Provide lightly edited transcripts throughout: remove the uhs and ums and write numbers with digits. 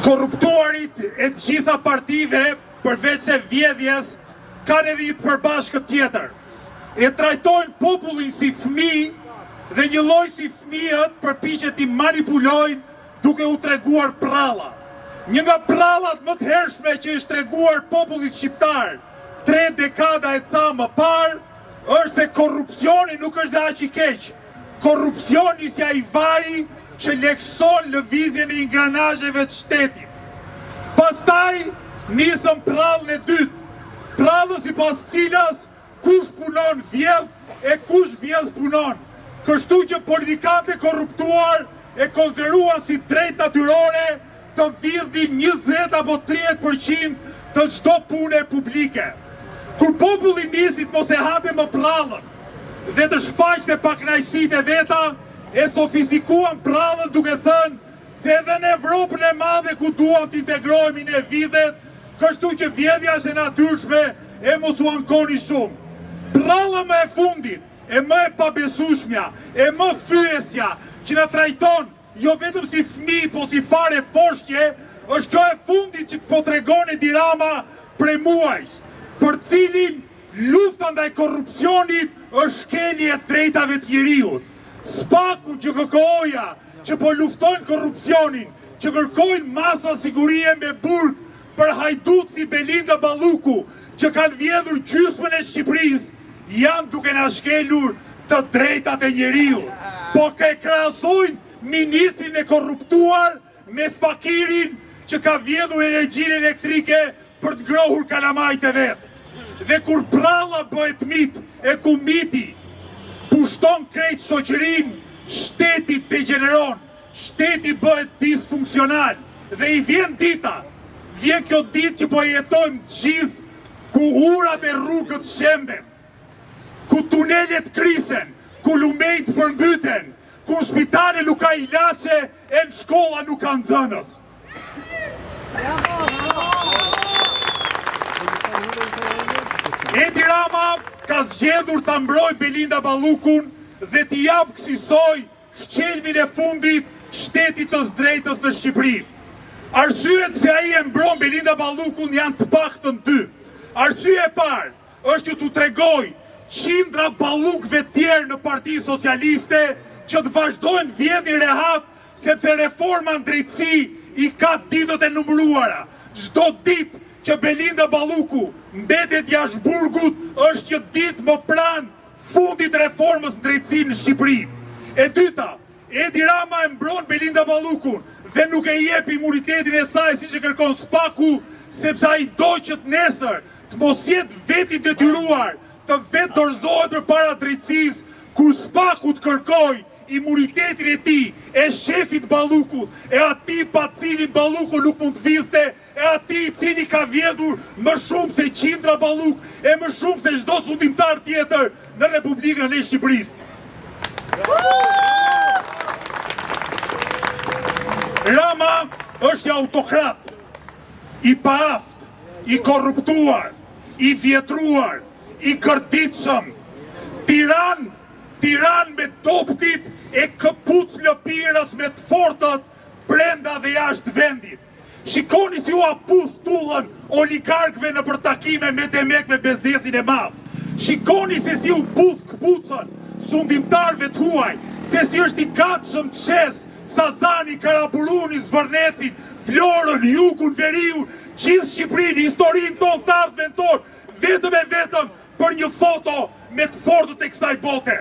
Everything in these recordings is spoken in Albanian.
korruptuarit e të gjitha partive, përveç se vjedhjes, kanë edhe një përbashkët tjetër. E trajtojnë popullin si fëmijë dhe një lloj si fëmijët përpiqet i manipulojnë duke u treguar pralla. Një nga prallat më të hershme që është treguar popullit shqiptar 3 dekada e ca më parë është se korrupsioni nuk është dhe aq i keq. Korrupsioni si ai vaj që lehtëson lëvizjen e ingranazheve të shtetit. Pastaj nisëm prallën e dytë. Prallën sipas cilës kush punon vjedh e kush vjedh punon. Kështu që politikanët e korruptuar e konsideruan si drejt natyrore të vjedhin 20 apo 30% të çdo pune publike. Kur populli nisi të mos e hante më prallën dhe të shfaqte pakënaqësitë e veta, e sofistikuan prallën duke thënë se edhe në Evropën e madhe ku duam të integrohemi ne vidhet, kështu që vjedhja është e natyrshme e mos u ankoni shumë. Pralla më e fundit, e më e pabesueshmja, e më fyesja, që na trajton jo vetëm si fëmijë, po si fare foshqe, është kjo e fundit që po tregon Edi Rama prej muajsh, për cilin lufta ndaj korrupsionit është shkelje e drejtave të njeriut. Spaku që KKO-ja që po luftojnë korrupsionin, që kërkojnë masa sigurie me burg për hajdut si Belinda Balluku, që kanë vjedhur gjysmën e Shqipërisë, janë duke na shkelur të drejtat e njeriut. Po ke krahasojnë ministrin e korruptuar me fakirin që ka vjedhur energjinë elektrike për të ngrohur kalamajt e vetë. Dhe kur pralla bëhet mit e ku miti pushton krejt shoqërinë, shteti degeneron, shteti bëhet disfunksional dhe i vjen dita. Vjen kjo ditë që po jetojmë të gjithë, ku urat e rrugët shemben, ku tunelet krisen, ku lumejt përmbyten, ku spitale nuk ka ilaçe e në shkolla nuk ka nxënës. Edi Rama ka zgjedhur ta mbrojë Belinda Ballukun dhe t'i jap kësaj shqelmin e fundit shtetit të drejtës në Shqipëri. Arsyet se ai e mbron Belinda Ballukun janë të paktën 2. Arsye e parë është që t'u tregoj qindra ballukëve tjerë në Partinë Socialiste që të vazhdojnë vjedhin rehat sepse reforma në drejtësi i ka ditët e numëruara. Çdo ditë që Belinda Balluku mbetet jashtë burgut është që ditë më pranë fundit reformës në drejtësi në Shqipëri. E dyta, Edi Rama e mbron Belinda Ballukun dhe nuk e jep imunitetin e saj siç e kërkon Spaku, sepse ai do që të nesër të mos jetë veti detyruar të vetë dorëzohet përpara drejtësisë, kur Spaku të kërkoj imunitetin e tij, e shefit Ballukut, e atij pa cilin Balluku nuk mund të vjedhte, e atij i cili ka vjedhur më shumë se qindra Balluk, e më shumë se çdo sundimtar tjetër në Republikën e Shqipërisë. Rama është autokrat, i paaft, i korruptuar, i vjetruar, i kërditshëm, tiran me doptit e këpuc lëpirës me të fortët brenda dhe jashtë vendit. Shikoni si u aputh tullën oligarkëve në përtakime me Demek me biznesin e madh. Shikoni se si u puth këpucën sundimtarëve të huaj, se si është i gatshëm të shes Sazani, Karaburuni, Zvërnetin, Florën, Jugun, Veriun, gjithë Shqipërinë, historinë tonë, të ardhmen tonë, vetëm e vetëm për një foto me të fortët e kësaj bote.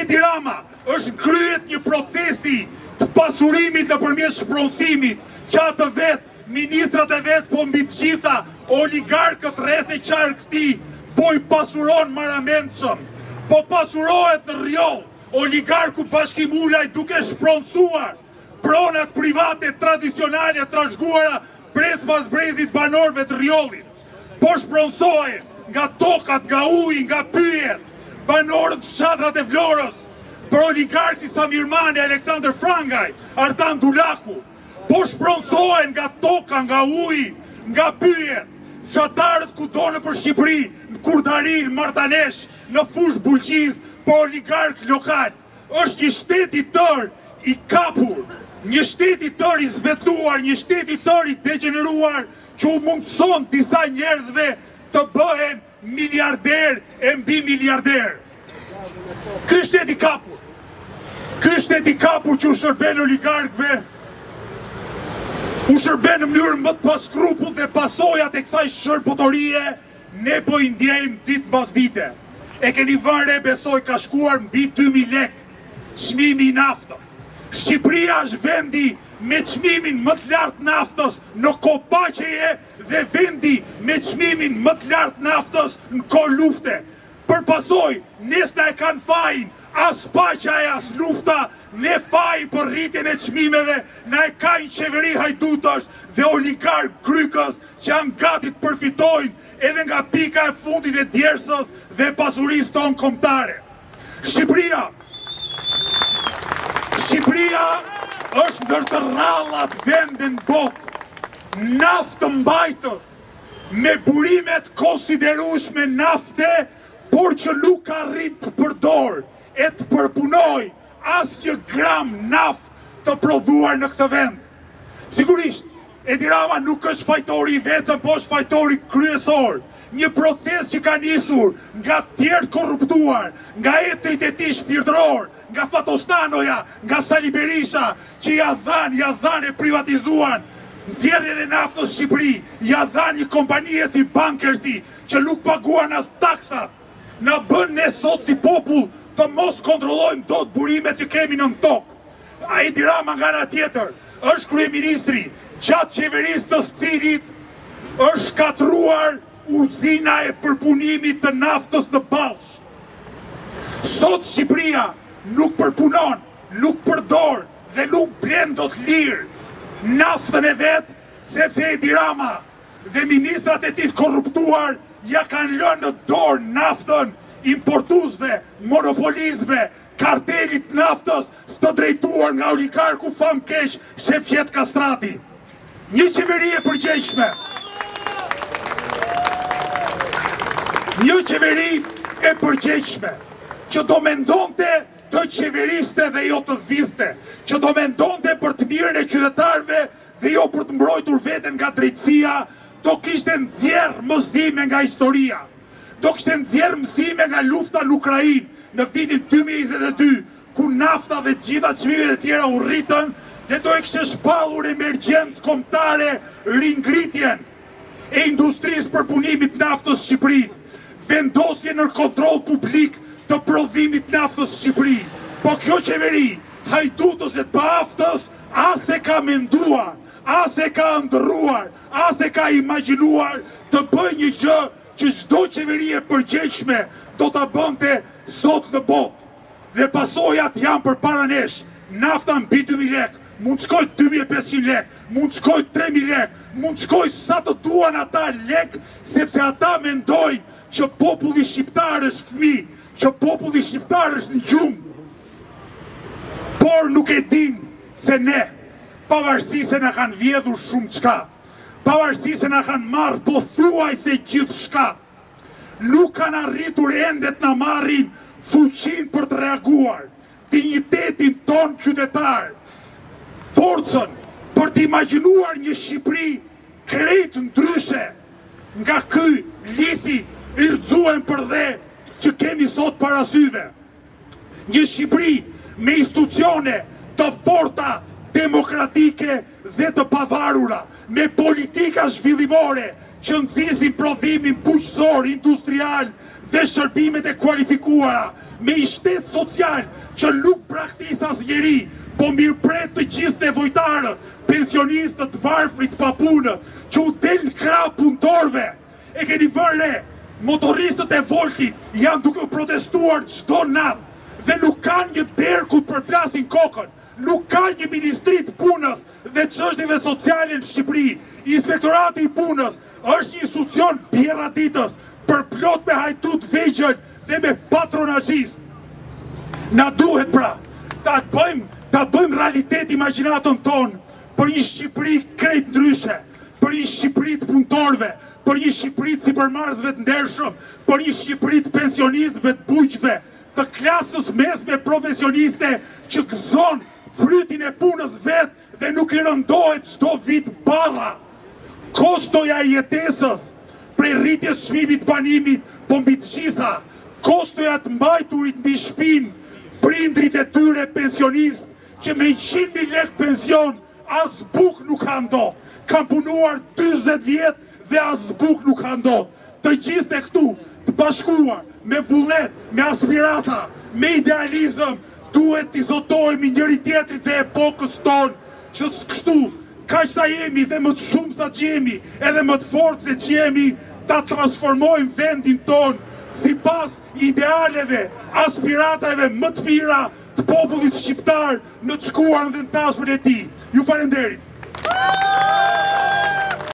Edi Rama është kryet një procesi të pasurimit nëpërmjet shpronësimit, që atë vetë, ministrat e vetë, po mbi të gjitha, oligarkët rreth e qarë këtij, po i pasuron marramendshëm, po pasurohet në rjoll, oligarku Bashkim Ulaj duke shpronësuar pronat private tradicionale trashëguara brez pas brezit banorëve të rjollit. Po shpronësohen nga tokat, nga uji, nga pyjet, banorët fshatrat e Vlorës, për oligarkë si Samir Mani, Aleksandr Frangaj, Artan Dulaku. Po shpronësohen nga toka, nga uji, nga pyjet, fshatarët kudo nëpër Shqipëri, në Kurdarin, Martanesh, në Fushë Bulqiz, po oligark lokal. Është një shtet i tërë i kapur një shtet i tërë i zvetluar, një shtet i tërë i degeneruar, që u mundëson disa njerëzve të bëhen miliarder e mbi miliarder. Ky shtet i kapur. Ky shtet i kapur që u shërben oligarkëve, u shërben në mënyrë më të paskrupull dhe pasojat e kësaj shërbotorie, ne po i ndjejmë ditë mbas dite. E keni vënë re, besoj ka shkuar mbi 2000 lek çmimi i naftës. Shqipëria është vendi me çmimin më të lartë naftës në kohë paqeje dhe vendi me çmimin më të lartë naftës në kohë lufte. Përpasoj, nesna e kanë fajin, as paqja e as lufta, ne faj për rritjen e çmimeve, na e kanë qeveri hajdutësh dhe oligark grykës që janë gati të përfitojnë edhe nga pika e fundit e djersës dhe pasurisë tonë kombëtare. Shqipëria është ndër të rrallat vende në botë naftë mbajtës me burimet konsiderueshme nafte, por që nuk ka rrit të përdor e të përpunoj asnjë gram naftë të prodhuar në këtë vend. Sigurisht, Edi Rama nuk është fajtori i vetëm, po është fajtori kryesor. Një proces që ka nisur nga tjerë korruptuar, nga etrit e tij shpirtëror, nga Fatosnanoja, nga Sali Berisha, që ja dhanë e privatizuan nxjerrjen e naftës në Shqipëri, ja dhanë një kompanie si Bankersi, që nuk paguan as taksat. Na bën ne sot si popull të mos kontrollojmë dot burimet që kemi në tokë. Edi Rama nga ana tjetër është kryeministri gjatë qeverisë të cilit është shkatruar uzina e përpunimit të naftës në Ballsh. Sot Shqipëria nuk përpunon, nuk përdor dhe nuk blen dot lirë naftën e vet, sepse Edi Rama dhe ministrat e tij korruptuar ja kanë lënë në dorë naftën importuesve, monopolistëve, kartelit naftës së drejtuar nga oligarku famkeq Shefqet Kastrati. Një qeveri e përgjegjshme. Një qeveri e përgjegjshme që do mendonte të qeveriste dhe jo të vidhte, që do mendonte për të mirën e qytetarëve dhe jo për të mbrojtur veten nga drejtësia, do kishte nxjerr mësime nga historia. Do kishte nxjerr mësime nga lufta në Ukrainë në vitin 2022, ku nafta dhe gjitha çmimet e tjera u rritën dhe do e kishte shpallur emergjencë kombëtare ringritjen e industrisë përpunimit naftës në Shqipëri, vendosje në kontroll publik të prodhimit naftës në Shqipëri. Po kjo qeveri, hajdutës e të paaftës, as e ka menduar, as e ka ndërruar, as e ka imagjinuar të bëjë një gjë që çdo qeveri e përgjegjshme do ta bënte sot në botë. Dhe pasojat janë përpara nesh. Nafta mbi 2000 lek, mund shkoj 2500 lek, mund shkoj 3000 lek, mund shkoj sa të duan ata lek, sepse ata mendojnë që populli shqiptar është fëmijë, që populli shqiptar është në gjumë. Por nuk e din se ne, pavarësisht se na kanë vjedhur shumë çka, pavarësisht se na kanë marrë pothuajse gjithë shka, nuk kanë arritur ende të na marrin fuqinë për të reaguar, dinjitetin ton qytetar, forcën për të imagjinuar një Shqipëri krejt ndryshe nga ky lisi i rrëzuar për dhe që kemi sot parasyve. Një Shqipëri me institucione të forta, demokratike dhe të pavarura, me politika zhvillimore që nxisin prodhimin bujqësor, industrial dhe shërbimet e kualifikuara, me një shtet social që nuk braktis asnjëri, po mirëpret të gjithë nevojtarët, pensionistët, varfrit, papunët, që u del në krah punëtorëve. E keni vënë re, motoristët e Voltit janë duke protestuar çdo natë dhe nuk kanë një derë ku të përplasin kokën, nuk ka një ministri të punës dhe çështjeve sociale në Shqipëri. Inspektorati i punës është një institucion bjerraditës, përplot me hajdut vegjël dhe me patronazhist. Na duhet pra ta bëjmë realitet imagjinatën tonë për një Shqipëri krejt ndryshe, për një Shqipëri të punëtorëve, për një Shqipëri të sipërmarrësve të ndershëm, për një Shqipëri të pensionistëve të bujqve, të klasës mesme profesioniste që gëzon frytin e punës vetë dhe nuk I rëndohet çdo vit barra. Kostoja I jetesës, prej rritjes çmimit banimit, po mbi të gjitha, kostoja të mbajturit mbi shpinë, prindrit e tyre pensionistë, që me 100.000 lekë pension, as buk nuk ka ndo. Kam punuar 40 vjetë dhe as buk nuk ka ndo. Të gjithë e këtu, të bashkuar, me vullnet, me aspirata, me idealizëm, duhet t'i zotojmë njëri tjetrit dhe epokës tonë, që kështu, kaq sa jemi dhe më të shumë sa që jemi, edhe më të fortë se që jemi, ta transformojmë vendin tonë, sipas idealeve, aspiratave më të mira të popullit shqiptar në të shkuar dhe në tashmën e tij. Ju falenderit.